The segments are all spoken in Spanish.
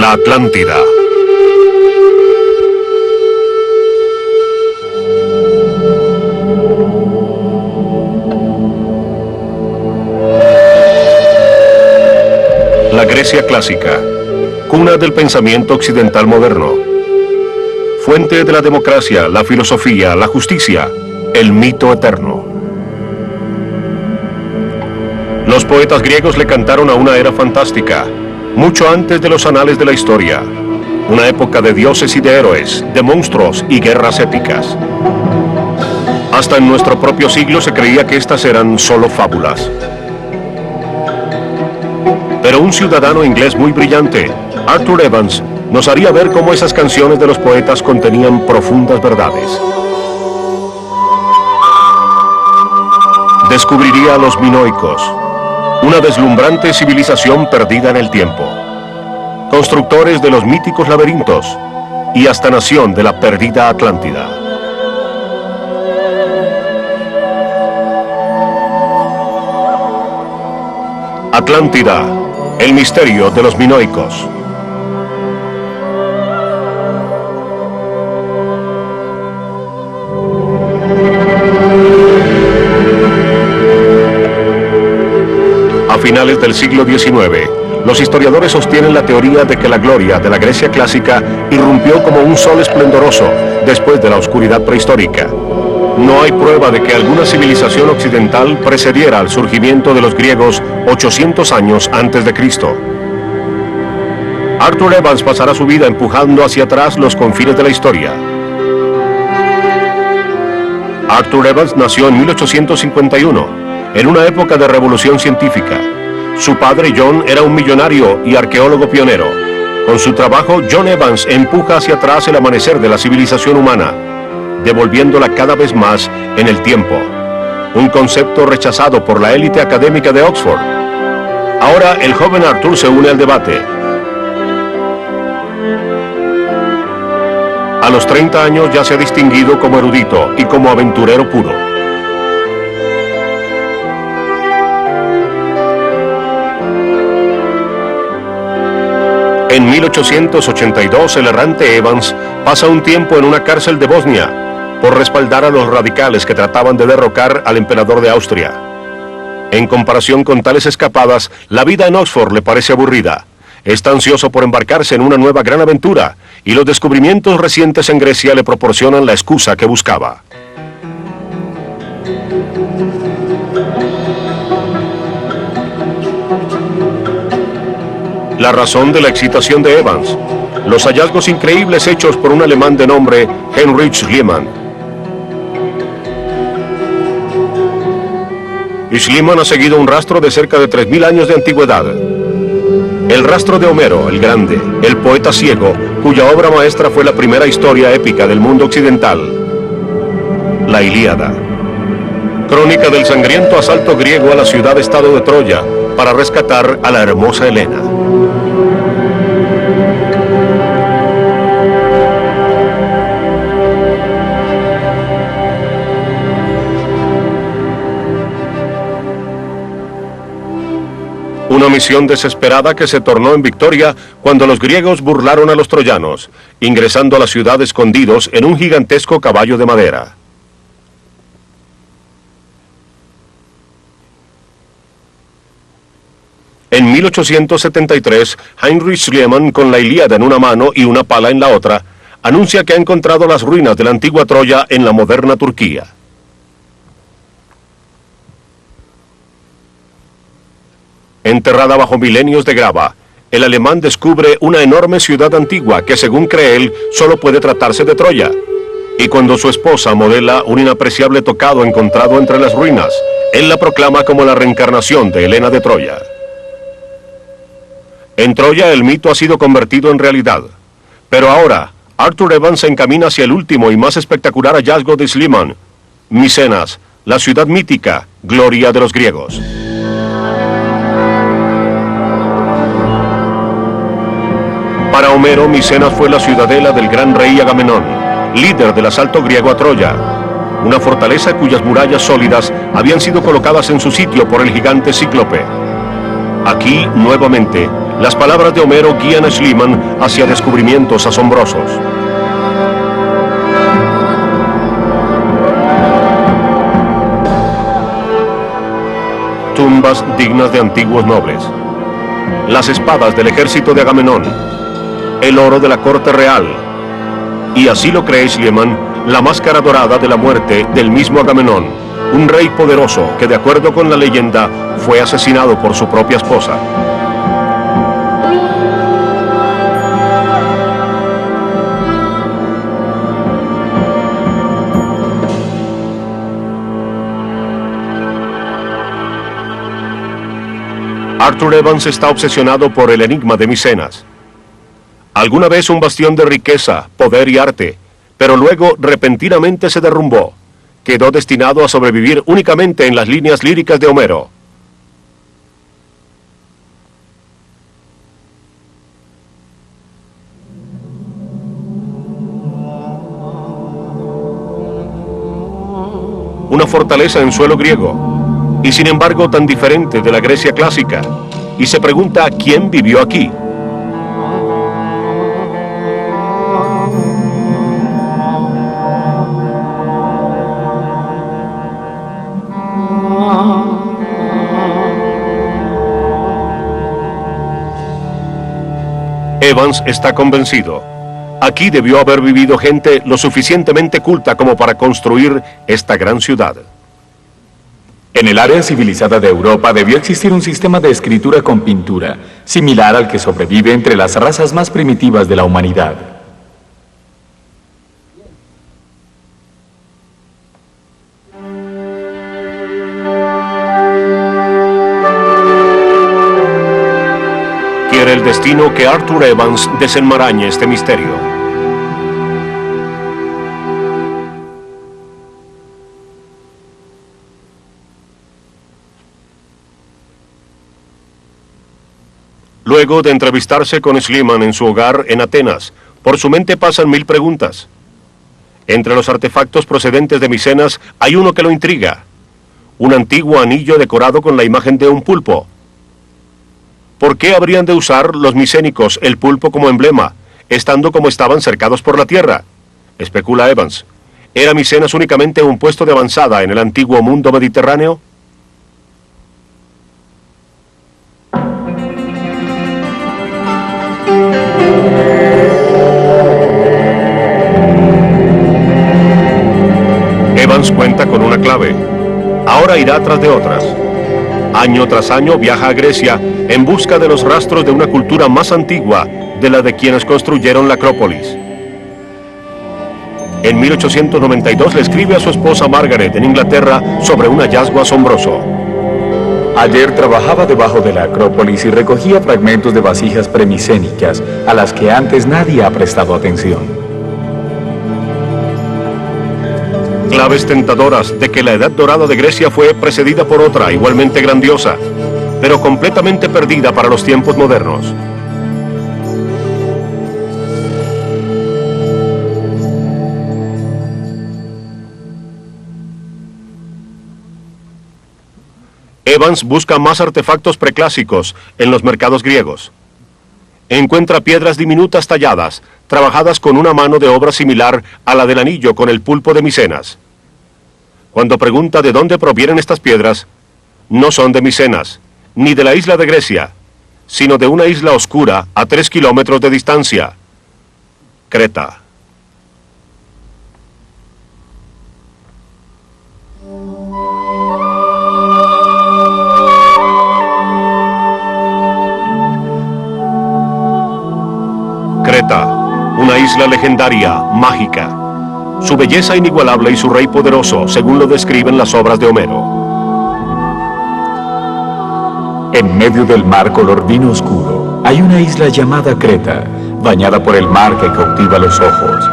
La Atlántida. La Grecia clásica, cuna del pensamiento occidental moderno, fuente de la democracia, la filosofía, la justicia, el mito eterno. Los poetas griegos le cantaron a una era fantástica, mucho antes de los anales de la historia, una época de dioses y de héroes, de monstruos y guerras épicas. Hasta en nuestro propio siglo se creía que estas eran solo fábulas. Pero un ciudadano inglés muy brillante, Arthur Evans, nos haría ver cómo esas canciones de los poetas contenían profundas verdades. Descubriría a los minoicos, una deslumbrante civilización perdida en el tiempo, constructores de los míticos laberintos y hasta nación de la perdida Atlántida. Atlántida, el misterio de los minoicos. A finales del siglo XIX, los historiadores sostienen la teoría de que la gloria de la Grecia clásica irrumpió como un sol esplendoroso después de la oscuridad prehistórica. No hay prueba de que alguna civilización occidental precediera al surgimiento de los griegos 800 años antes de Cristo. Arthur Evans pasará su vida empujando hacia atrás los confines de la historia. Arthur Evans nació en 1851, en una época de revolución científica. Su padre John era un millonario y arqueólogo pionero. Con su trabajo, John Evans empuja hacia atrás el amanecer de la civilización humana, devolviéndola cada vez más en el tiempo. Un concepto rechazado por la élite académica de Oxford. Ahora el joven Arthur se une al debate. A los 30 años ya se ha distinguido como erudito y como aventurero puro. En 1882, el errante Evans pasa un tiempo en una cárcel de Bosnia por respaldar a los radicales que trataban de derrocar al emperador de Austria. En comparación con tales escapadas, la vida en Oxford le parece aburrida. Está ansioso por embarcarse en una nueva gran aventura, y los descubrimientos recientes en Grecia le proporcionan la excusa que buscaba. La razón de la excitación de Evans: los hallazgos increíbles hechos por un alemán de nombre Heinrich Schliemann. Schliemann ha seguido un rastro de cerca de 3000 años de antigüedad. El rastro de Homero, el Grande, el poeta ciego, cuya obra maestra fue la primera historia épica del mundo occidental, la Ilíada. Crónica del sangriento asalto griego a la ciudad-estado de Troya para rescatar a la hermosa Helena. Una misión desesperada que se tornó en victoria cuando los griegos burlaron a los troyanos, ingresando a la ciudad escondidos en un gigantesco caballo de madera. En 1873, Heinrich Schliemann, con la Ilíada en una mano y una pala en la otra, anuncia que ha encontrado las ruinas de la antigua Troya en la moderna Turquía. Enterrada bajo milenios de grava, el alemán descubre una enorme ciudad antigua que, según cree él, solo puede tratarse de Troya. Y cuando su esposa modela un inapreciable tocado encontrado entre las ruinas, él la proclama como la reencarnación de Helena de Troya. En Troya el mito ha sido convertido en realidad. Pero ahora, Arthur Evans se encamina hacia el último y más espectacular hallazgo de Schliemann: Micenas, la ciudad mítica, gloria de los griegos. Para Homero, Micenas fue la ciudadela del gran rey Agamenón, líder del asalto griego a Troya, una fortaleza cuyas murallas sólidas habían sido colocadas en su sitio por el gigante Cíclope. Aquí, nuevamente, Las palabras de Homero guían a Schliemann hacia descubrimientos asombrosos. Tumbas dignas de antiguos nobles. Las espadas del ejército de Agamenón. El oro de la corte real. Y así lo cree Schliemann, la máscara dorada de la muerte del mismo Agamenón, un rey poderoso que, de acuerdo con la leyenda, fue asesinado por su propia esposa. Arthur Evans está obsesionado por el enigma de Micenas. Alguna vez un bastión de riqueza, poder y arte, pero luego repentinamente se derrumbó. Quedó destinado a sobrevivir únicamente en las líneas líricas de Homero. Una fortaleza en suelo griego, y sin embargo tan diferente de la Grecia clásica, y se pregunta quién vivió aquí. Evans está convencido. Aquí debió haber vivido gente lo suficientemente culta como para construir esta gran ciudad. En el área civilizada de Europa debió existir un sistema de escritura con pintura, similar al que sobrevive entre las razas más primitivas de la humanidad. Quiere el destino que Arthur Evans desenmarañe este misterio. Luego de entrevistarse con Schliemann en su hogar en Atenas, por su mente pasan 1000 preguntas. Entre los artefactos procedentes de Micenas hay uno que lo intriga. Un antiguo anillo decorado con la imagen de un pulpo. ¿Por qué habrían de usar los micénicos el pulpo como emblema, estando como estaban cercados por la tierra? Especula Evans. ¿Era Micenas únicamente un puesto de avanzada en el antiguo mundo mediterráneo? Evans cuenta con una clave. Ahora irá tras de otras. Año tras año viaja a Grecia en busca de los rastros de una cultura más antigua de la de quienes construyeron la Acrópolis. En 1892 le escribe a su esposa Margaret en Inglaterra sobre un hallazgo asombroso. Ayer trabajaba debajo de la Acrópolis y recogía fragmentos de vasijas premicénicas a las que antes nadie ha prestado atención. Claves tentadoras de que la Edad Dorada de Grecia fue precedida por otra igualmente grandiosa, pero completamente perdida para los tiempos modernos. Evans busca más artefactos preclásicos en los mercados griegos. Encuentra piedras diminutas talladas, trabajadas con una mano de obra similar a la del anillo con el pulpo de Micenas. Cuando pregunta de dónde provienen estas piedras, no son de Micenas, ni de la isla de Grecia, sino de una isla oscura a 3 kilómetros de distancia, Creta. Creta, una isla legendaria, mágica. Su belleza inigualable y su rey poderoso, según lo describen las obras de Homero. En medio del mar color vino oscuro, hay una isla llamada Creta, bañada por el mar que cautiva los ojos.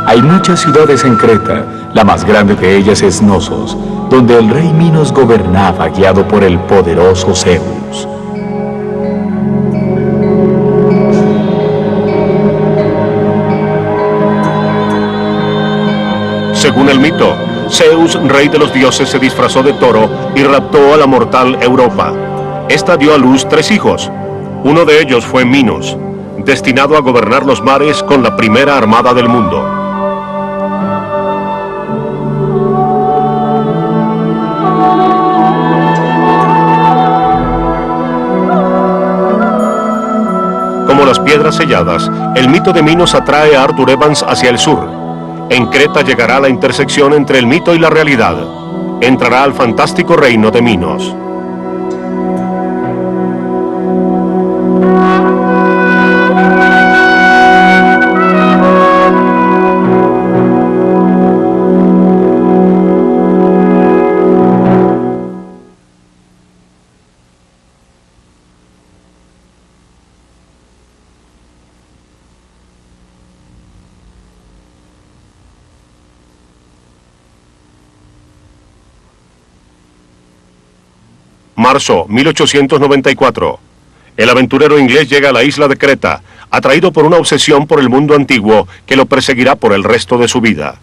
Hay muchas ciudades en Creta, la más grande de ellas es Knossos, donde el rey Minos gobernaba guiado por el poderoso Zeus. Según el mito, Zeus, rey de los dioses, se disfrazó de toro y raptó a la mortal Europa. Esta dio a luz 3 hijos. Uno de ellos fue Minos, destinado a gobernar los mares con la primera armada del mundo. Como las piedras selladas, el mito de Minos atrae a Arthur Evans hacia el sur. En Creta llegará a la intersección entre el mito y la realidad. Entrará al fantástico reino de Minos. Marzo 1894. El aventurero inglés llega a la isla de Creta, atraído por una obsesión por el mundo antiguo que lo perseguirá por el resto de su vida.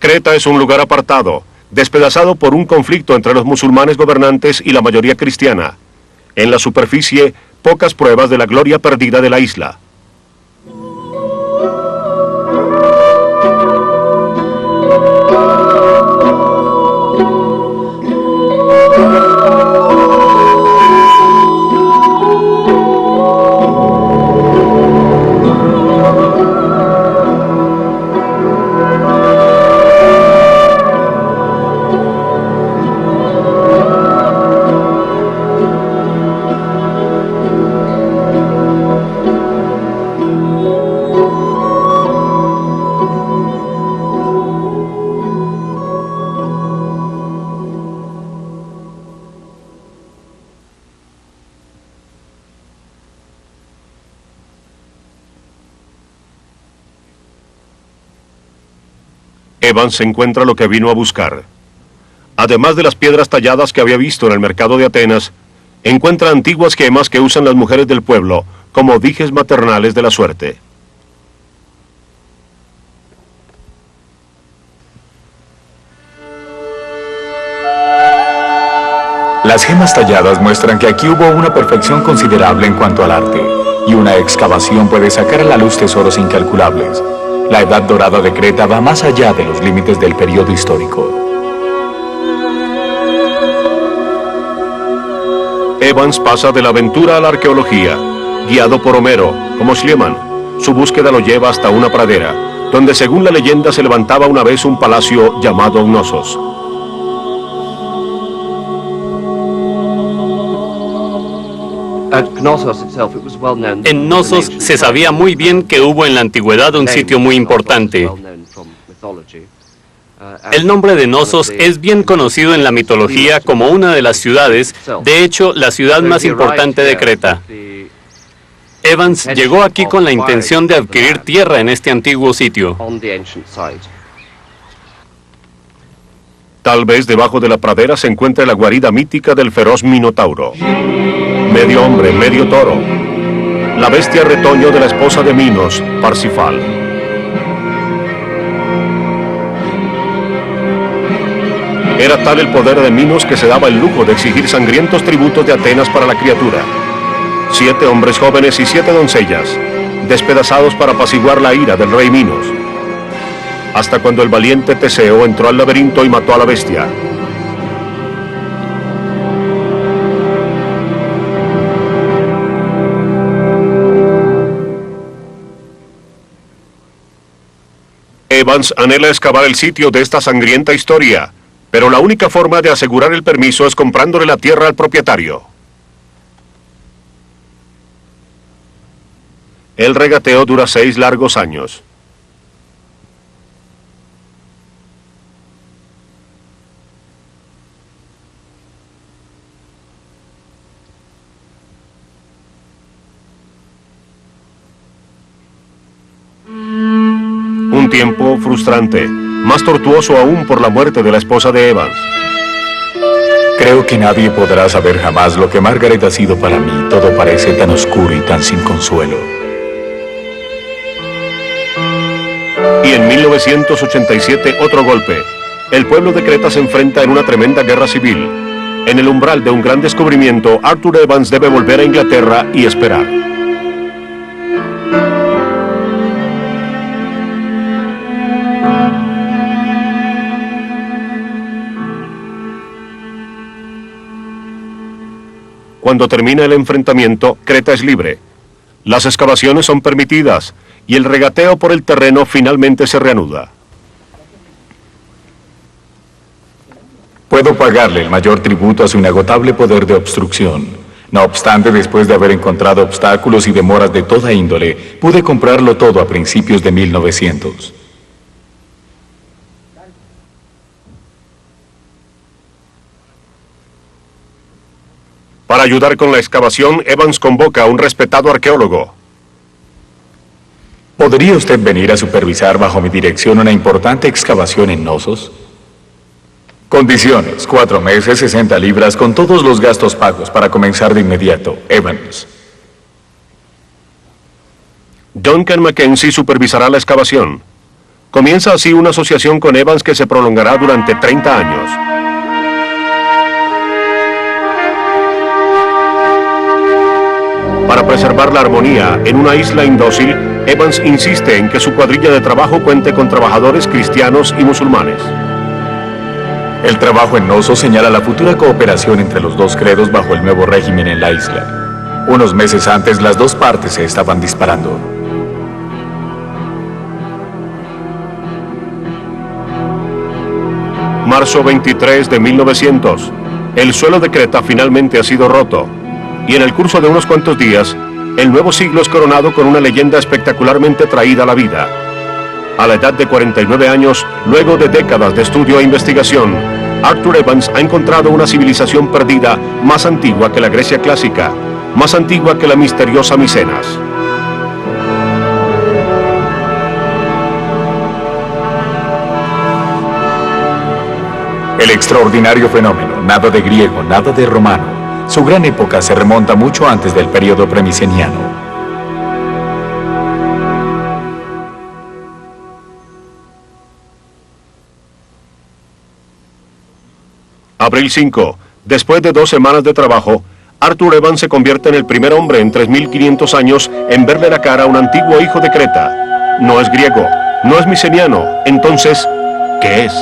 Creta es un lugar apartado, despedazado por un conflicto entre los musulmanes gobernantes y la mayoría cristiana. En la superficie, pocas pruebas de la gloria perdida de la isla. Evans encuentra lo que vino a buscar. Además de las piedras talladas que había visto en el mercado de Atenas, encuentra antiguas gemas que usan las mujeres del pueblo como dijes maternales de la suerte. Las gemas talladas muestran que aquí hubo una perfección considerable en cuanto al arte, y una excavación puede sacar a la luz tesoros incalculables. La Edad Dorada de Creta va más allá de los límites del periodo histórico. Evans pasa de la aventura a la arqueología, guiado por Homero, como Schliemann. Su búsqueda lo lleva hasta una pradera, donde según la leyenda se levantaba una vez un palacio llamado Knossos. En Knossos se sabía muy bien que hubo en la antigüedad un sitio muy importante. El nombre de Knossos es bien conocido en la mitología como una de las ciudades, de hecho, la ciudad más importante de Creta. Evans llegó aquí con la intención de adquirir tierra en este antiguo sitio. Tal vez debajo de la pradera se encuentre la guarida mítica del feroz Minotauro. Medio hombre, medio toro. La bestia retoño de la esposa de Minos, Parsifal. Era tal el poder de Minos que se daba el lujo de exigir sangrientos tributos de Atenas para la criatura. 7 hombres jóvenes y 7 doncellas, despedazados para apaciguar la ira del rey Minos. Hasta cuando el valiente Teseo entró al laberinto y mató a la bestia. Evans anhela excavar el sitio de esta sangrienta historia, pero la única forma de asegurar el permiso es comprándole la tierra al propietario. El regateo dura 6 largos años. Un tiempo frustrante, más tortuoso aún por la muerte de la esposa de Evans. Creo que nadie podrá saber jamás lo que Margaret ha sido para mí. Todo parece tan oscuro y tan sin consuelo. Y en 19 1987, otro golpe. El pueblo de Creta se enfrenta en una tremenda guerra civil. En el umbral de un gran descubrimiento, Arthur Evans debe volver a Inglaterra y esperar. Cuando termina el enfrentamiento, Creta es libre. Las excavaciones son permitidas y el regateo por el terreno finalmente se reanuda. Puedo pagarle el mayor tributo a su inagotable poder de obstrucción. No obstante, después de haber encontrado obstáculos y demoras de toda índole, pude comprarlo todo a principios de 1900. Para ayudar con la excavación, Evans convoca a un respetado arqueólogo. ¿Podría usted venir a supervisar bajo mi dirección una importante excavación en Knossos? Condiciones: 4 meses, 60 libras, con todos los gastos pagos para comenzar de inmediato. Evans. Duncan Mackenzie supervisará la excavación. Comienza así una asociación con Evans que se prolongará durante 30 años. Para preservar la armonía en una isla indócil, Evans insiste en que su cuadrilla de trabajo cuente con trabajadores cristianos y musulmanes. El trabajo en Knossos señala la futura cooperación entre los dos credos bajo el nuevo régimen en la isla. Unos meses antes, las dos partes se estaban disparando. Marzo 23 de 1900. El suelo de Creta finalmente ha sido roto. Y en el curso de unos cuantos días, el nuevo siglo es coronado con una leyenda espectacularmente traída a la vida. A la edad de 49 años, luego de décadas de estudio e investigación, Arthur Evans ha encontrado una civilización perdida más antigua que la Grecia clásica, más antigua que la misteriosa Micenas. El extraordinario fenómeno, nada de griego, nada de romano. Su gran época se remonta mucho antes del período premiceniano. Abril 5. Después de 2 semanas de trabajo, Arthur Evans se convierte en el primer hombre en 3.500 años en verle la cara a un antiguo hijo de Creta. No es griego, no es miceniano. Entonces, ¿qué es?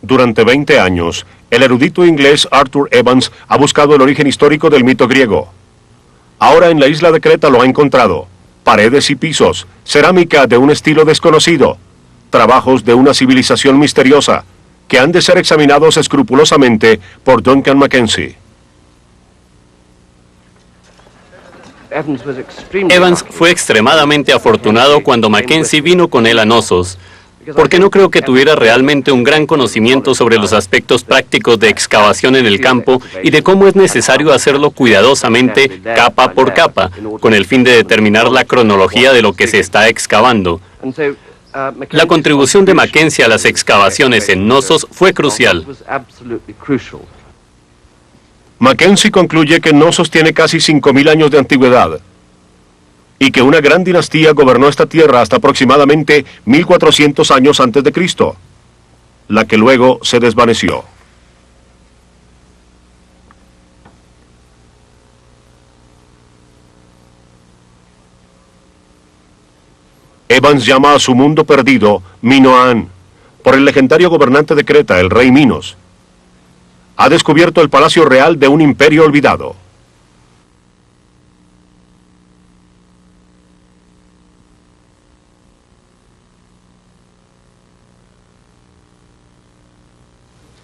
Durante 20 años, el erudito inglés Arthur Evans ha buscado el origen histórico del mito griego. Ahora en la isla de Creta lo ha encontrado. Paredes y pisos, cerámica de un estilo desconocido, trabajos de una civilización misteriosa, que han de ser examinados escrupulosamente por Duncan Mackenzie. Evans fue extremadamente afortunado cuando Mackenzie vino con él a Knossos, porque no creo que tuviera realmente un gran conocimiento sobre los aspectos prácticos de excavación en el campo y de cómo es necesario hacerlo cuidadosamente, capa por capa, con el fin de determinar la cronología de lo que se está excavando. La contribución de Mackenzie a las excavaciones en Knossos fue crucial. Mackenzie concluye que Knossos tiene casi 5.000 años de antigüedad y que una gran dinastía gobernó esta tierra hasta aproximadamente 1400 años antes de Cristo, la que luego se desvaneció. Evans llama a su mundo perdido Minoan, por el legendario gobernante de Creta, el rey Minos. Ha descubierto el palacio real de un imperio olvidado.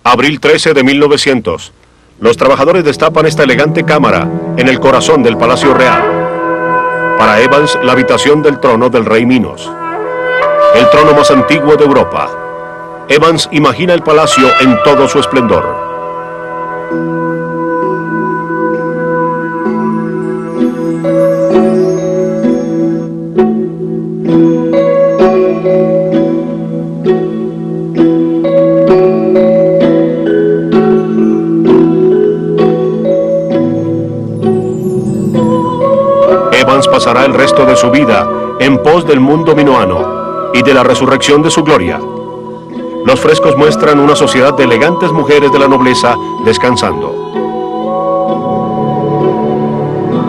Abril 13 de 1900. Los trabajadores destapan esta elegante cámara en el corazón del Palacio Real. Para Evans, la habitación del trono del rey Minos. El trono más antiguo de Europa. Evans imagina el palacio en todo su esplendor. Evans pasará el resto de su vida en pos del mundo minoano y de la resurrección de su gloria. Los frescos muestran una sociedad de elegantes mujeres de la nobleza descansando,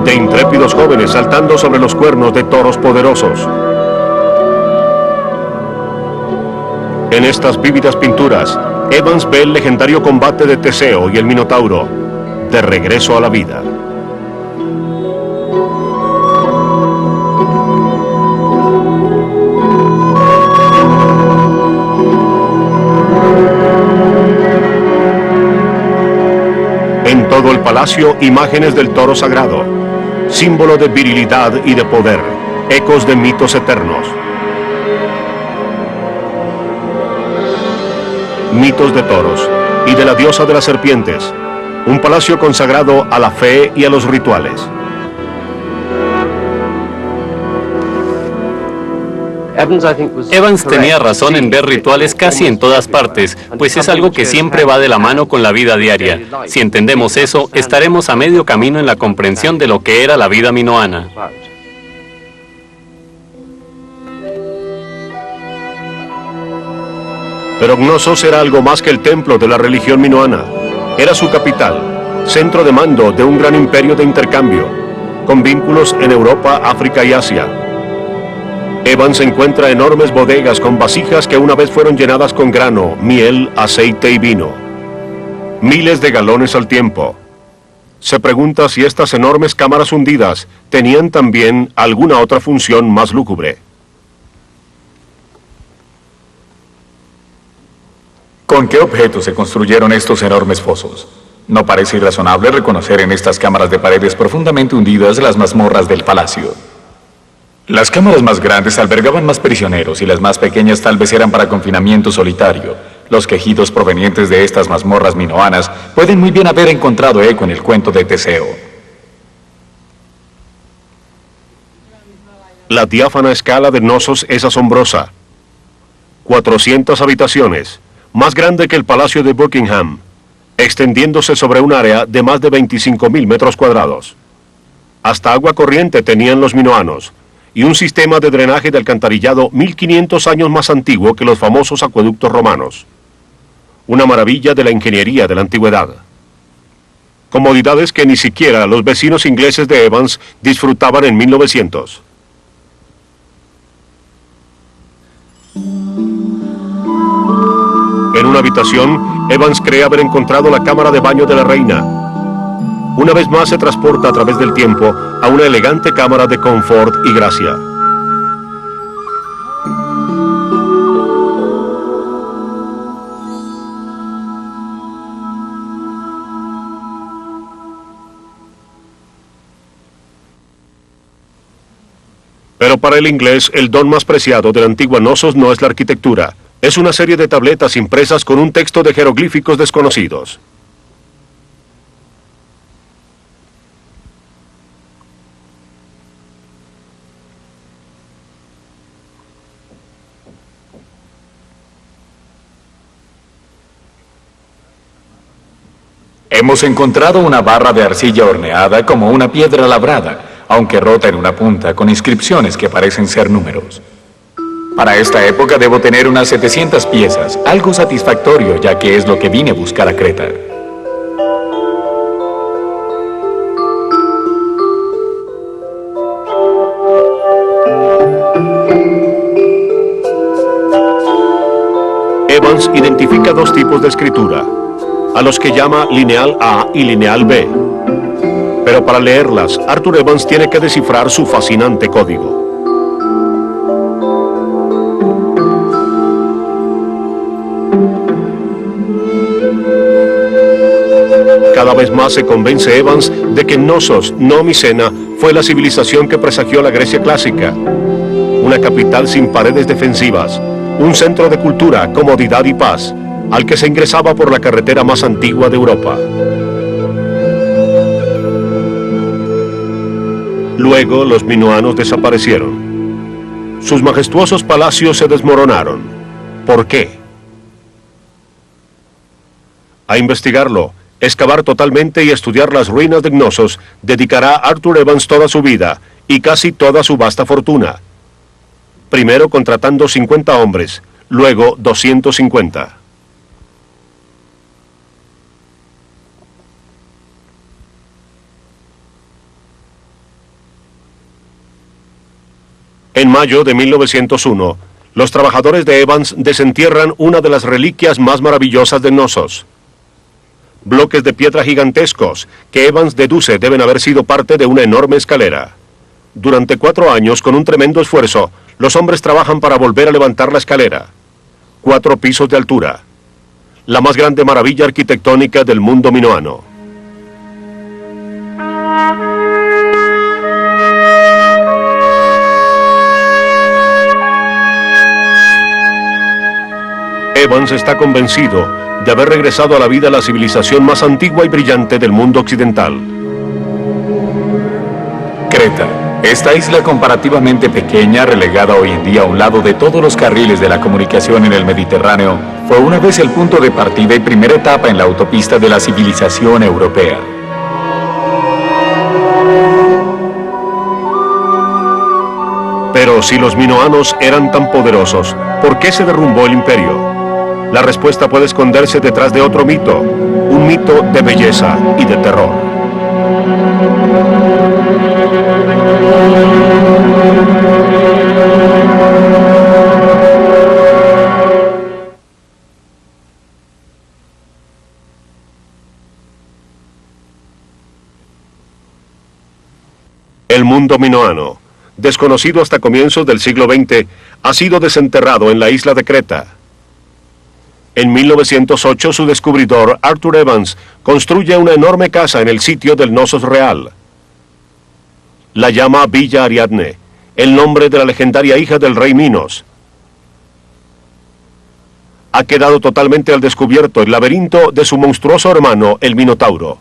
de intrépidos jóvenes saltando sobre los cuernos de toros poderosos. En estas vívidas pinturas, Evans ve el legendario combate de Teseo y el Minotauro, de regreso a la vida. En todo el palacio, imágenes del toro sagrado, símbolo de virilidad y de poder, ecos de mitos eternos. Mitos de toros y de la diosa de las serpientes, un palacio consagrado a la fe y a los rituales. Evans tenía razón en ver rituales casi en todas partes, pues es algo que siempre va de la mano con la vida diaria. Si entendemos eso, estaremos a medio camino en la comprensión de lo que era la vida minoana. Pero Knossos era algo más que el templo de la religión minoana. Era su capital, centro de mando de un gran imperio de intercambio, con vínculos en Europa, África y Asia. Evans encuentra enormes bodegas con vasijas que una vez fueron llenadas con grano, miel, aceite y vino. Miles de galones al tiempo. Se pregunta si estas enormes cámaras hundidas tenían también alguna otra función más lúgubre. ¿Con qué objetos se construyeron estos enormes fosos? No parece irrazonable reconocer en estas cámaras de paredes profundamente hundidas las mazmorras del palacio. Las cámaras más grandes albergaban más prisioneros y las más pequeñas tal vez eran para confinamiento solitario. Los quejidos provenientes de estas mazmorras minoanas pueden muy bien haber encontrado eco en el cuento de Teseo. La diáfana escala de Knossos es asombrosa. 400 habitaciones, más grande que el Palacio de Buckingham, extendiéndose sobre un área de más de 25.000 metros cuadrados. Hasta agua corriente tenían los minoanos, y un sistema de drenaje de alcantarillado 1500 años más antiguo que los famosos acueductos romanos. Una maravilla de la ingeniería de la antigüedad. Comodidades que ni siquiera los vecinos ingleses de Evans disfrutaban en 1900. En una habitación, Evans cree haber encontrado la cámara de baño de la reina. Una vez más se transporta a través del tiempo a una elegante cámara de confort y gracia. Pero para el inglés, el don más preciado de la antigua Knossos no es la arquitectura. Es una serie de tabletas impresas con un texto de jeroglíficos desconocidos. Hemos encontrado una barra de arcilla horneada como una piedra labrada, aunque rota en una punta, con inscripciones que parecen ser números. Para esta época debo tener unas 700 piezas, algo satisfactorio ya que es lo que vine a buscar a Creta. Evans identifica dos tipos de escritura, a los que llama lineal A y lineal B. Pero para leerlas, Arthur Evans tiene que descifrar su fascinante código. Cada vez más se convence Evans de que Knossos, no Micena, fue la civilización que presagió la Grecia clásica. Una capital sin paredes defensivas, un centro de cultura, comodidad y paz, al que se ingresaba por la carretera más antigua de Europa. Luego los minoanos desaparecieron. Sus majestuosos palacios se desmoronaron. ¿Por qué? A investigarlo, excavar totalmente y estudiar las ruinas de Knossos, dedicará Arthur Evans toda su vida y casi toda su vasta fortuna. Primero contratando 50 hombres, luego 250. En mayo de 1901, los trabajadores de Evans desentierran una de las reliquias más maravillosas de Knossos. Bloques de piedra gigantescos que Evans deduce deben haber sido parte de una enorme escalera. Durante 4 años, con un tremendo esfuerzo, los hombres trabajan para volver a levantar la escalera. 4 pisos de altura. La más grande maravilla arquitectónica del mundo minoano. Evans está convencido de haber regresado a la vida la civilización más antigua y brillante del mundo occidental. Creta. Esta isla comparativamente pequeña, relegada hoy en día a un lado de todos los carriles de la comunicación en el Mediterráneo, fue una vez el punto de partida y primera etapa en la autopista de la civilización europea. Pero si los minoanos eran tan poderosos, ¿por qué se derrumbó el imperio? La respuesta puede esconderse detrás de otro mito, un mito de belleza y de terror. El mundo minoano, desconocido hasta comienzos del siglo XX, ha sido desenterrado en la isla de Creta. En 1908, su descubridor, Arthur Evans, construye una enorme casa en el sitio del Knossos real. La llama Villa Ariadne, el nombre de la legendaria hija del rey Minos. Ha quedado totalmente al descubierto el laberinto de su monstruoso hermano, el Minotauro.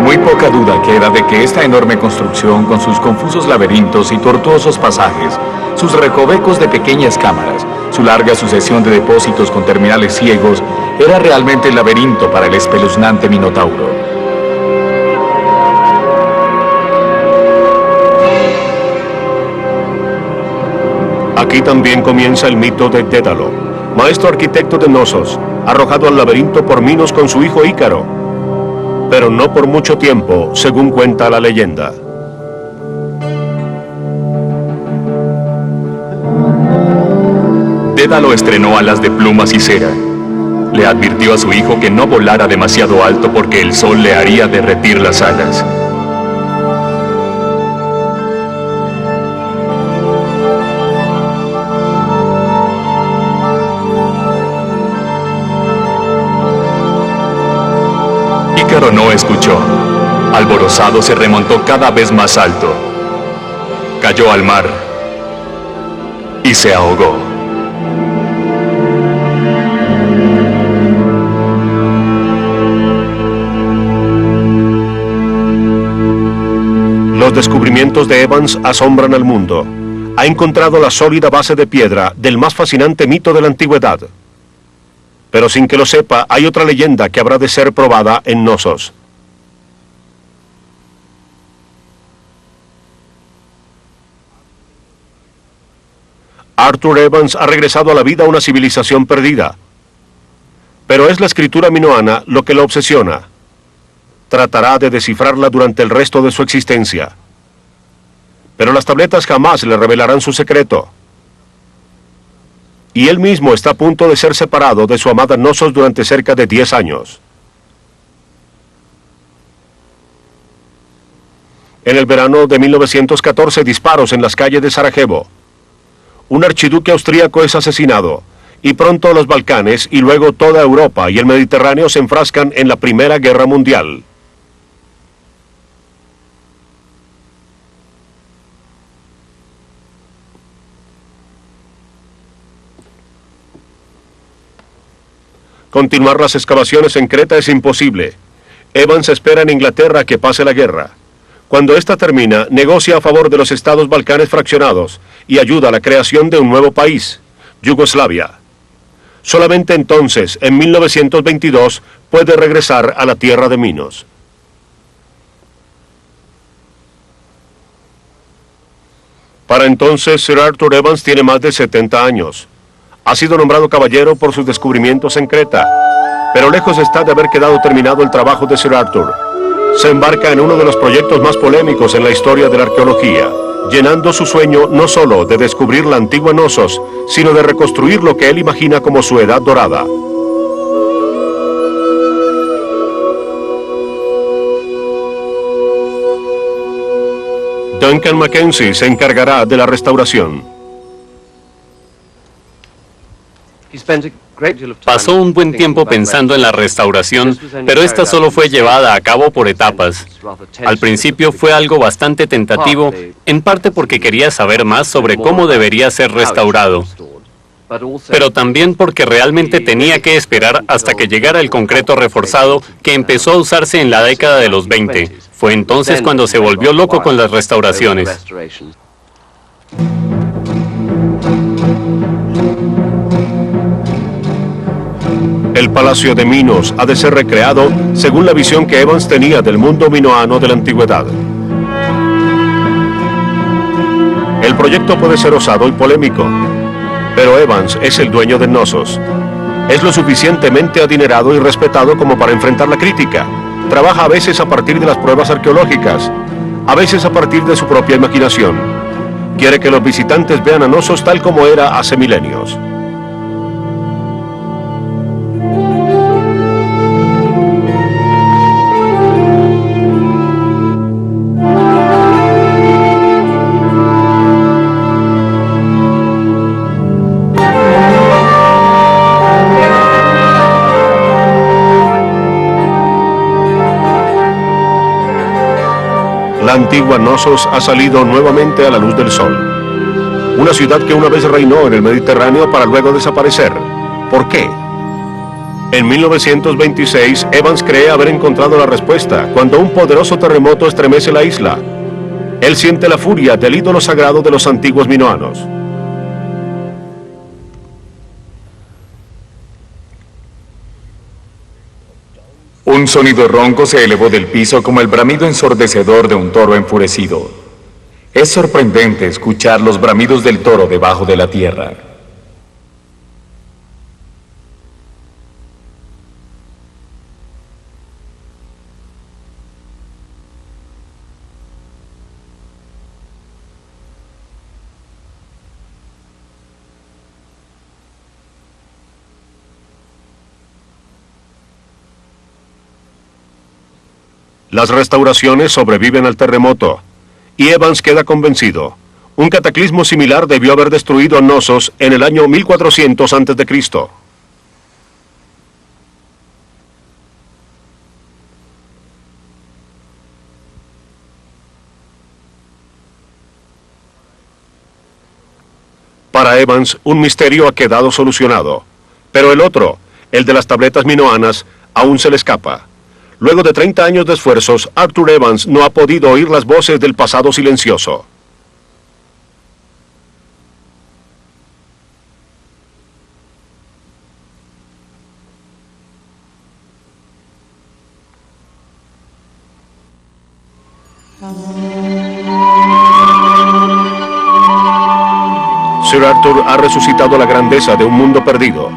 Muy poca duda queda de que esta enorme construcción, con sus confusos laberintos y tortuosos pasajes, sus recovecos de pequeñas cámaras, su larga sucesión de depósitos con terminales ciegos, era realmente el laberinto para el espeluznante Minotauro. Aquí también comienza el mito de Dédalo, maestro arquitecto de Knossos, arrojado al laberinto por Minos con su hijo Ícaro, pero no por mucho tiempo, según cuenta la leyenda. Dédalo estrenó alas de plumas y cera. Le advirtió a su hijo que no volara demasiado alto porque el sol le haría derretir las alas. Ícaro no escuchó. Alborozado se remontó cada vez más alto. Cayó al mar y se ahogó. Los descubrimientos de Evans asombran al mundo. Ha encontrado la sólida base de piedra del más fascinante mito de la antigüedad. Pero sin que lo sepa, hay otra leyenda que habrá de ser probada en Knossos. Arthur Evans ha regresado a la vida a una civilización perdida. Pero es la escritura minoana lo que lo obsesiona. Tratará de descifrarla durante el resto de su existencia. Pero las tabletas jamás le revelarán su secreto. Y él mismo está a punto de ser separado de su amada Knossos durante cerca de 10 años. En el verano de 1914, disparos en las calles de Sarajevo. Un archiduque austríaco es asesinado, y pronto los Balcanes y luego toda Europa y el Mediterráneo se enfrascan en la Primera Guerra Mundial. Continuar las excavaciones en Creta es imposible. Evans espera en Inglaterra que pase la guerra. Cuando esta termina, negocia a favor de los estados Balcanes fraccionados y ayuda a la creación de un nuevo país, Yugoslavia. Solamente entonces, en 1922, puede regresar a la tierra de Minos. Para entonces, Sir Arthur Evans tiene más de 70 años. Ha sido nombrado caballero por sus descubrimientos en Creta, pero lejos está de haber quedado terminado el trabajo de Sir Arthur. Se embarca en uno de los proyectos más polémicos en la historia de la arqueología, llenando su sueño no solo de descubrir la antigua Knossos, sino de reconstruir lo que él imagina como su edad dorada. Duncan Mackenzie se encargará de la restauración. Pasó un buen tiempo pensando en la restauración, pero esta solo fue llevada a cabo por etapas. Al principio fue algo bastante tentativo, en parte porque quería saber más sobre cómo debería ser restaurado, pero también porque realmente tenía que esperar hasta que llegara el concreto reforzado que empezó a usarse en la década de los 20. Fue entonces cuando se volvió loco con las restauraciones. El Palacio de Minos ha de ser recreado según la visión que Evans tenía del mundo minoano de la antigüedad. El proyecto puede ser osado y polémico, pero Evans es el dueño de Knossos. Es lo suficientemente adinerado y respetado como para enfrentar la crítica. Trabaja a veces a partir de las pruebas arqueológicas, a veces a partir de su propia imaginación. Quiere que los visitantes vean a Knossos tal como era hace milenios. La antigua Knossos ha salido nuevamente a la luz del sol. Una ciudad que una vez reinó en el Mediterráneo para luego desaparecer. ¿Por qué? En 1926, Evans cree haber encontrado la respuesta cuando un poderoso terremoto estremece la isla. Él siente la furia del ídolo sagrado de los antiguos minoanos. Un sonido ronco se elevó del piso como el bramido ensordecedor de un toro enfurecido. Es sorprendente escuchar los bramidos del toro debajo de la tierra. Las restauraciones sobreviven al terremoto, y Evans queda convencido. Un cataclismo similar debió haber destruido Knossos en el año 1400 a.C. Para Evans, un misterio ha quedado solucionado, pero el otro, el de las tabletas minoanas, aún se le escapa. Luego de 30 años de esfuerzos, Arthur Evans no ha podido oír las voces del pasado silencioso. Sir Arthur ha resucitado la grandeza de un mundo perdido.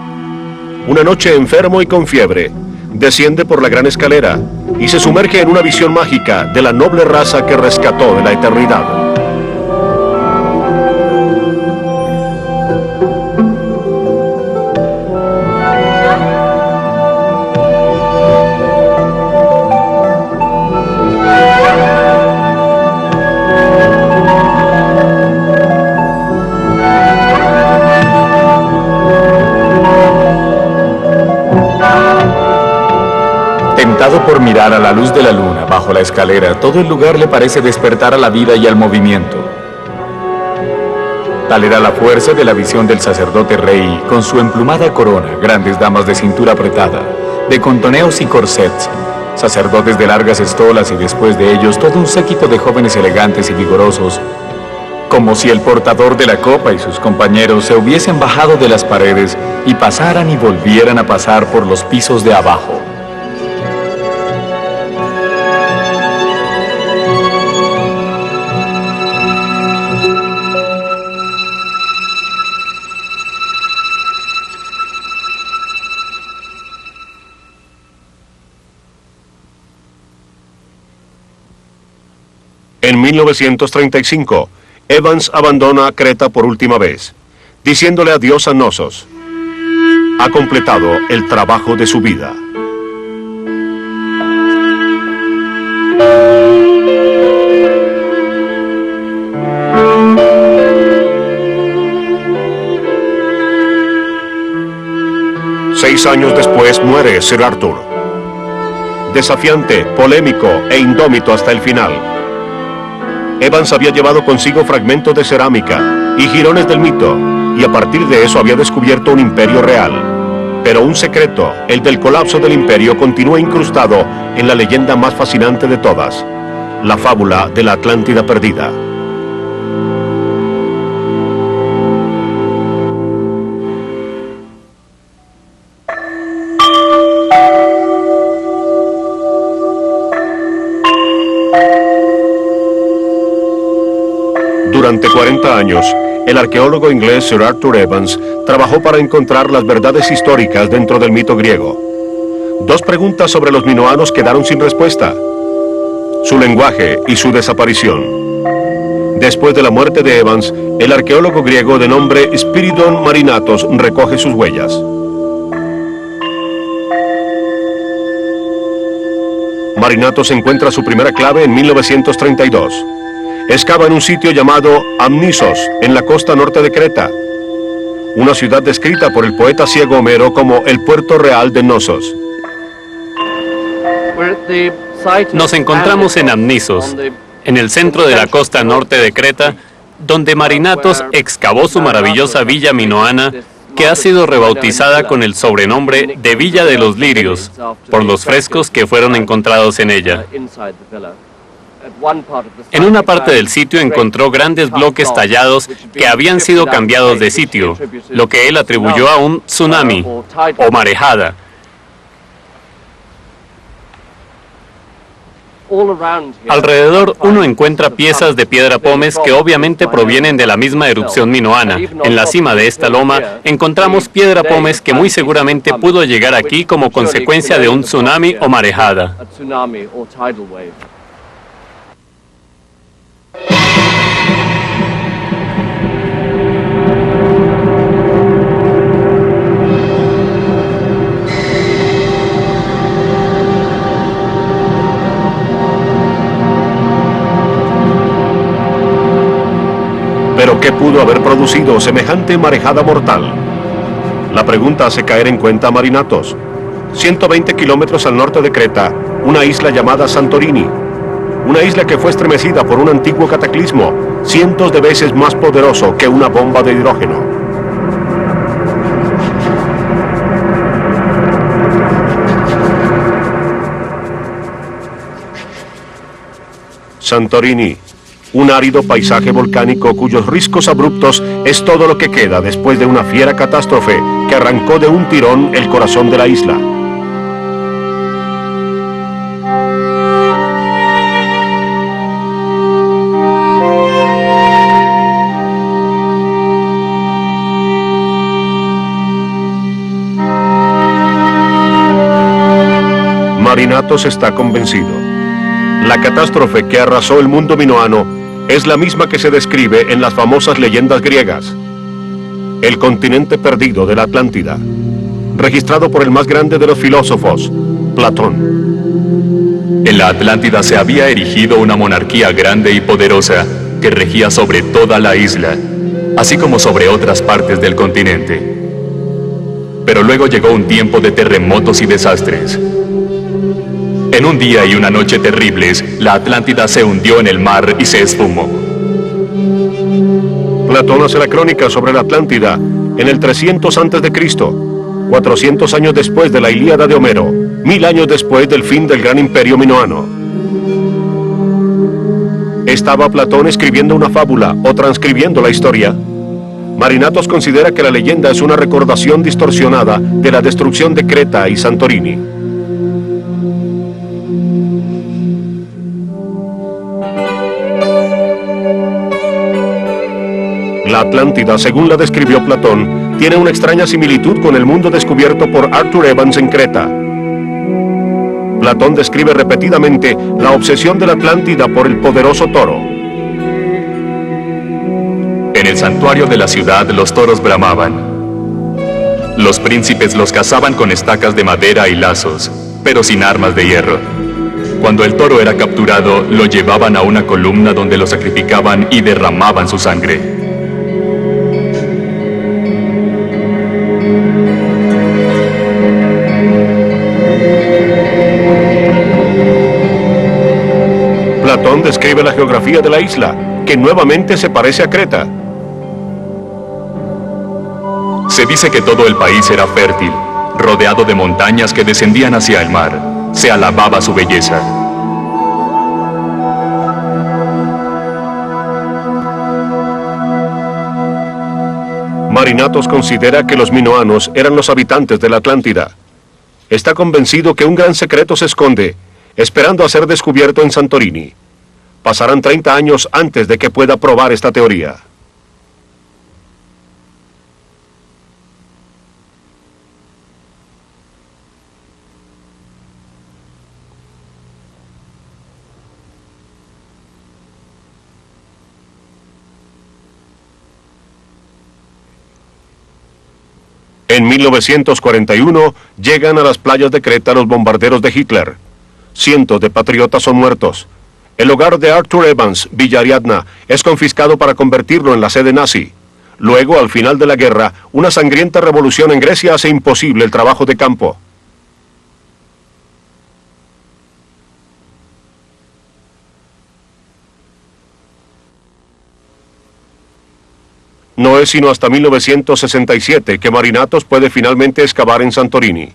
Una noche enfermo y con fiebre, desciende por la gran escalera y se sumerge en una visión mágica de la noble raza que rescató de la eternidad. Tentado por mirar a la luz de la luna bajo la escalera, todo el lugar le parece despertar a la vida y al movimiento. Tal era la fuerza de la visión del sacerdote rey, con su emplumada corona, grandes damas de cintura apretada, de contoneos y corsets, sacerdotes de largas estolas y después de ellos todo un séquito de jóvenes elegantes y vigorosos, como si el portador de la copa y sus compañeros se hubiesen bajado de las paredes y pasaran y volvieran a pasar por los pisos de abajo. En 1935, Evans abandona Creta por última vez, diciéndole adiós a Knossos. Ha completado el trabajo de su vida. Seis años después muere Sir Arthur. Desafiante, polémico e indómito hasta el final, Evans había llevado consigo fragmentos de cerámica y jirones del mito, y a partir de eso había descubierto un imperio real. Pero un secreto, el del colapso del imperio, continúa incrustado en la leyenda más fascinante de todas, la fábula de la Atlántida perdida. Durante 40 años, el arqueólogo inglés Sir Arthur Evans trabajó para encontrar las verdades históricas dentro del mito griego. Dos preguntas sobre los minoanos quedaron sin respuesta: su lenguaje y su desaparición. Después de la muerte de Evans, el arqueólogo griego de nombre Spiridon Marinatos recoge sus huellas. Marinatos encuentra su primera clave en 1932. Excava en un sitio llamado Amnisos, en la costa norte de Creta, una ciudad descrita por el poeta ciego Homero como el puerto real de Knossos. Nos encontramos en Amnisos, en el centro de la costa norte de Creta, donde Marinatos excavó su maravillosa villa minoana, que ha sido rebautizada con el sobrenombre de Villa de los Lirios, por los frescos que fueron encontrados en ella. En una parte del sitio encontró grandes bloques tallados que habían sido cambiados de sitio, lo que él atribuyó a un tsunami o marejada. Alrededor uno encuentra piezas de piedra pómez que obviamente provienen de la misma erupción minoana. En la cima de esta loma encontramos piedra pómez que muy seguramente pudo llegar aquí como consecuencia de un tsunami o marejada. ¿Pero qué pudo haber producido semejante marejada mortal? La pregunta hace caer en cuenta a Marinatos. 120 kilómetros al norte de Creta, una isla llamada Santorini. Una isla que fue estremecida por un antiguo cataclismo, cientos de veces más poderoso que una bomba de hidrógeno. Santorini, un árido paisaje volcánico cuyos riscos abruptos es todo lo que queda después de una fiera catástrofe que arrancó de un tirón el corazón de la isla. Marinatos está convencido. La catástrofe que arrasó el mundo minoano es la misma que se describe en las famosas leyendas griegas. El continente perdido de la Atlántida, registrado por el más grande de los filósofos, Platón. En la Atlántida se había erigido una monarquía grande y poderosa que regía sobre toda la isla, así como sobre otras partes del continente. Pero luego llegó un tiempo de terremotos y desastres. En un día y una noche terribles, la Atlántida se hundió en el mar y se esfumó. Platón hace la crónica sobre la Atlántida en el 300 a.C. 400 años después de la Ilíada de Homero, 1000 años después del fin del gran imperio minoano. ¿Estaba Platón escribiendo una fábula o transcribiendo la historia? Marinatos considera que la leyenda es una recordación distorsionada de la destrucción de Creta y Santorini. La Atlántida, según la describió Platón, tiene una extraña similitud con el mundo descubierto por Arthur Evans en Creta. Platón describe repetidamente la obsesión de la Atlántida por el poderoso toro. En el santuario de la ciudad los toros bramaban. Los príncipes los cazaban con estacas de madera y lazos, pero sin armas de hierro. Cuando el toro era capturado, lo llevaban a una columna donde lo sacrificaban y derramaban su sangre. Platón describe la geografía de la isla, que nuevamente se parece a Creta. Se dice que todo el país era fértil, rodeado de montañas que descendían hacia el mar. Se alababa su belleza. Marinatos considera que los minoanos eran los habitantes de la Atlántida. Está convencido que un gran secreto se esconde, esperando a ser descubierto en Santorini. Pasarán 30 años antes de que pueda probar esta teoría. En 1941 llegan a las playas de Creta los bombarderos de Hitler. Cientos de patriotas son muertos. El hogar de Arthur Evans, Villa Ariadna, es confiscado para convertirlo en la sede nazi. Luego, al final de la guerra, una sangrienta revolución en Grecia hace imposible el trabajo de campo. No es sino hasta 1967 que Marinatos puede finalmente excavar en Santorini.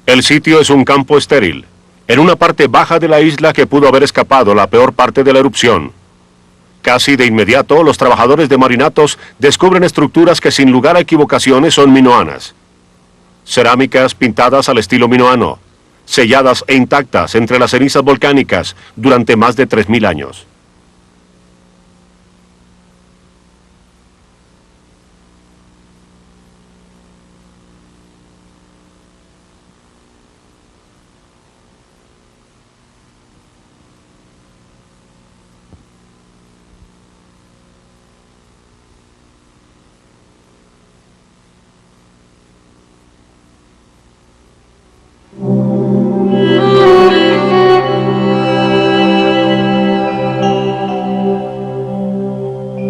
El sitio es un campo estéril, en una parte baja de la isla que pudo haber escapado la peor parte de la erupción. Casi de inmediato, los trabajadores de Marinatos descubren estructuras que sin lugar a equivocaciones son minoanas. Cerámicas pintadas al estilo minoano, selladas e intactas entre las cenizas volcánicas durante más de 3000 años.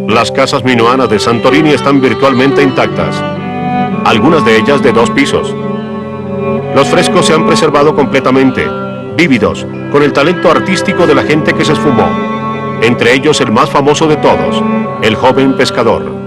Las casas minoanas de Santorini están virtualmente intactas, algunas de ellas de 2 pisos. Los frescos se han preservado completamente, vívidos, con el talento artístico de la gente que se esfumó, entre ellos el más famoso de todos, el joven pescador.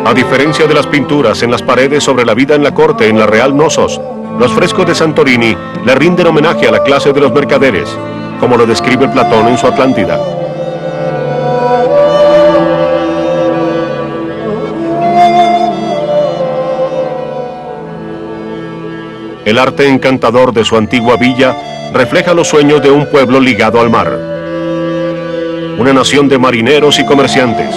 A diferencia de las pinturas en las paredes sobre la vida en la corte en la Real Knossos, los frescos de Santorini le rinden homenaje a la clase de los mercaderes, como lo describe Platón en su Atlántida. El arte encantador de su antigua villa refleja los sueños de un pueblo ligado al mar. Una nación de marineros y comerciantes,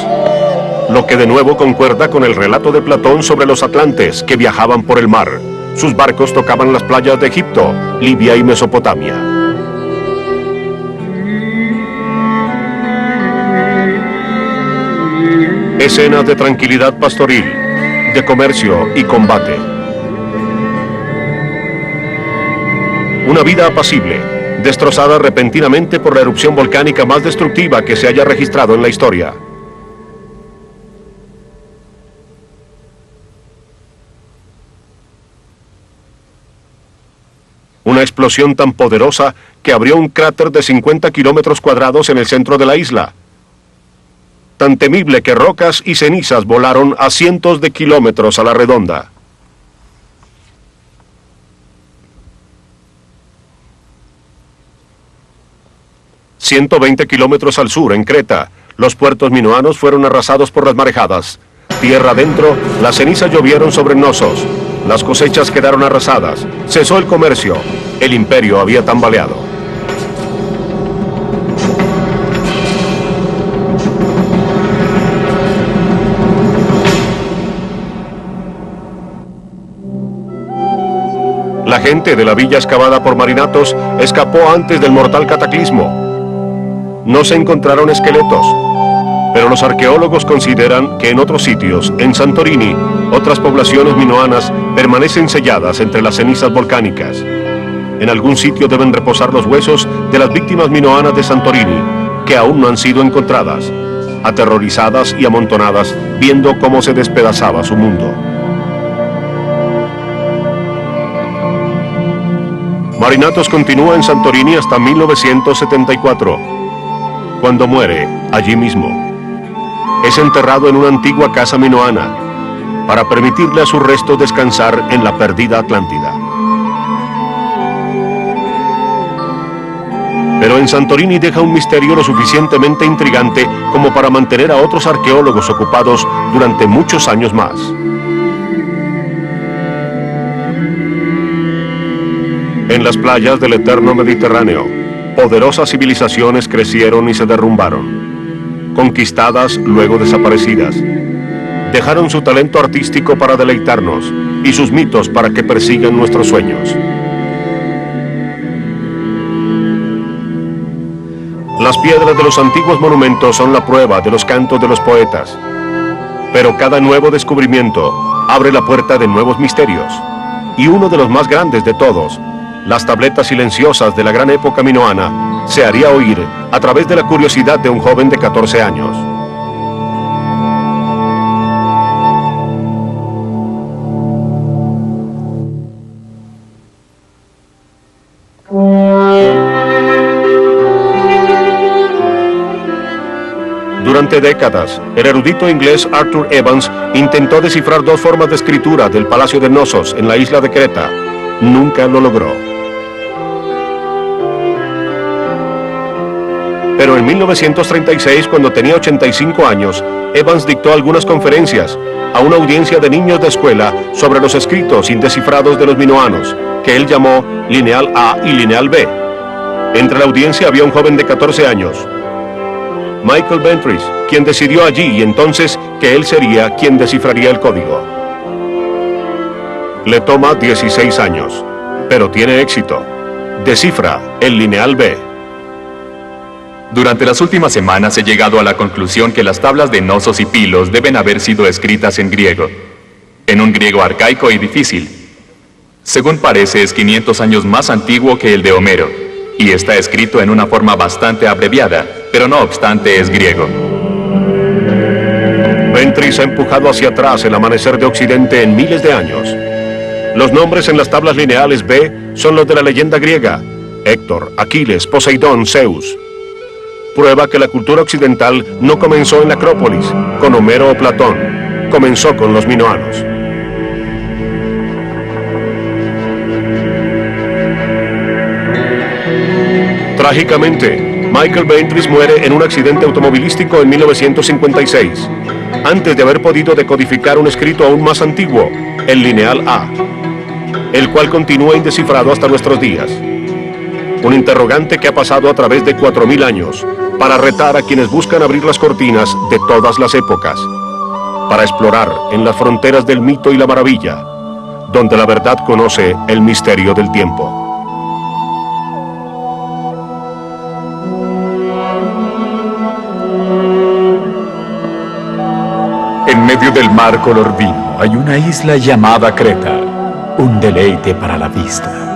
lo que de nuevo concuerda con el relato de Platón sobre los atlantes que viajaban por el mar. Sus barcos tocaban las playas de Egipto, Libia y Mesopotamia. Escenas de tranquilidad pastoril, de comercio y combate. Una vida apacible, destrozada repentinamente por la erupción volcánica más destructiva que se haya registrado en la historia. Una explosión tan poderosa que abrió un cráter de 50 kilómetros cuadrados en el centro de la isla. Tan temible que rocas y cenizas volaron a cientos de kilómetros a la redonda. ...120 kilómetros al sur, en Creta, los puertos minoanos fueron arrasados por las marejadas. Tierra adentro, las cenizas llovieron sobre Knossos. Las cosechas quedaron arrasadas. Cesó el comercio. El imperio había tambaleado. La gente de la villa excavada por Marinatos escapó antes del mortal cataclismo. No se encontraron esqueletos, pero los arqueólogos consideran que en otros sitios, en Santorini, otras poblaciones minoanas permanecen selladas entre las cenizas volcánicas. En algún sitio deben reposar los huesos de las víctimas minoanas de Santorini, que aún no han sido encontradas, aterrorizadas y amontonadas, viendo cómo se despedazaba su mundo. Marinatos continúa en Santorini hasta 1974. Cuando muere, allí mismo, es enterrado en una antigua casa minoana para permitirle a sus restos descansar en la perdida Atlántida. Pero en Santorini deja un misterio lo suficientemente intrigante como para mantener a otros arqueólogos ocupados durante muchos años más. En las playas del eterno Mediterráneo, poderosas civilizaciones crecieron y se derrumbaron, conquistadas, luego desaparecidas. Dejaron su talento artístico para deleitarnos y sus mitos para que persigan nuestros sueños. Las piedras de los antiguos monumentos son la prueba de los cantos de los poetas, pero cada nuevo descubrimiento abre la puerta de nuevos misterios, y uno de los más grandes de todos, las tabletas silenciosas de la gran época minoana, se haría oír a través de la curiosidad de un joven de 14 años. Durante décadas, el erudito inglés Arthur Evans intentó descifrar dos formas de escritura del Palacio de Knossos en la isla de Creta. Nunca lo logró. Pero en 1936, cuando tenía 85 años, Evans dictó algunas conferencias a una audiencia de niños de escuela sobre los escritos indescifrados de los minoanos, que él llamó Lineal A y Lineal B. Entre la audiencia había un joven de 14 años, Michael Ventris, quien decidió allí y entonces que él sería quien descifraría el código. Le toma 16 años, pero tiene éxito. Descifra el Lineal B. Durante las últimas semanas he llegado a la conclusión que las tablas de Knossos y Pilos deben haber sido escritas en griego, en un griego arcaico y difícil. Según parece, es 500 años más antiguo que el de Homero, y está escrito en una forma bastante abreviada, pero no obstante es griego. Ventris ha empujado hacia atrás el amanecer de Occidente en miles de años. Los nombres en las tablas lineales B son los de la leyenda griega: Héctor, Aquiles, Poseidón, Zeus. Prueba que la cultura occidental no comenzó en la Acrópolis, con Homero o Platón, comenzó con los minoanos. Trágicamente, Michael Ventris muere en un accidente automovilístico en 1956, antes de haber podido decodificar un escrito aún más antiguo, el Lineal A, el cual continúa indescifrado hasta nuestros días. Un interrogante que ha pasado a través de 4000 años, para retar a quienes buscan abrir las cortinas de todas las épocas, para explorar en las fronteras del mito y la maravilla, donde la verdad conoce el misterio del tiempo. En medio del mar color vino hay una isla llamada Creta, un deleite para la vista.